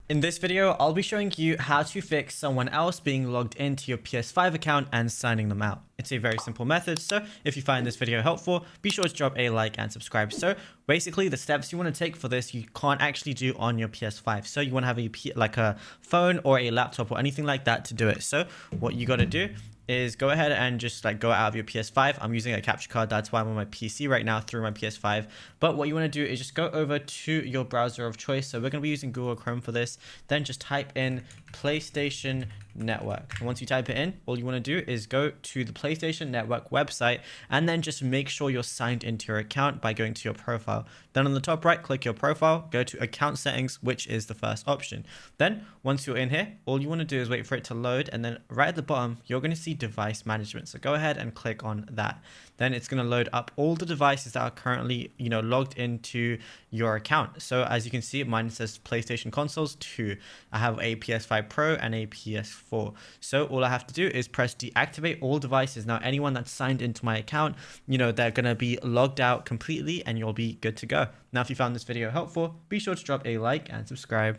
In this video, I'll be showing you how to fix someone else being logged into your PS5 account and signing them out. It's a very simple method, so if you find this video helpful, be sure to drop a like and subscribe. So basically, the steps you want to take for this, you can't actually do on your PS5. So you want to have a phone or a laptop or anything like that to do it. So what you got to do is go ahead and just go out of your PS5. I'm using a capture card, that's why I'm on my PC right now through my PS5. But what you want to do is just go over to your browser of choice. So we're going to be using Google Chrome for this. Then just type in PlayStation Network. And once you type it in, all you want to do is go to the PlayStation Network website and then just make sure you're signed into your account by going to your profile. Then on the top right, click your profile, go to account settings, which is the first option. Then once you're in here, all you want to do is wait for it to load, and then right at the bottom, you're going to see device management. So go ahead and click on that. Then it's going to load up all the devices that are currently, logged into your account. So as you can see, mine says PlayStation consoles 2. I have a PS5 Pro and a PS4. So all I have to do is press deactivate all devices. Now, anyone that's signed into my account, they're going to be logged out completely and you'll be good to go. Now, if you found this video helpful, be sure to drop a like and subscribe.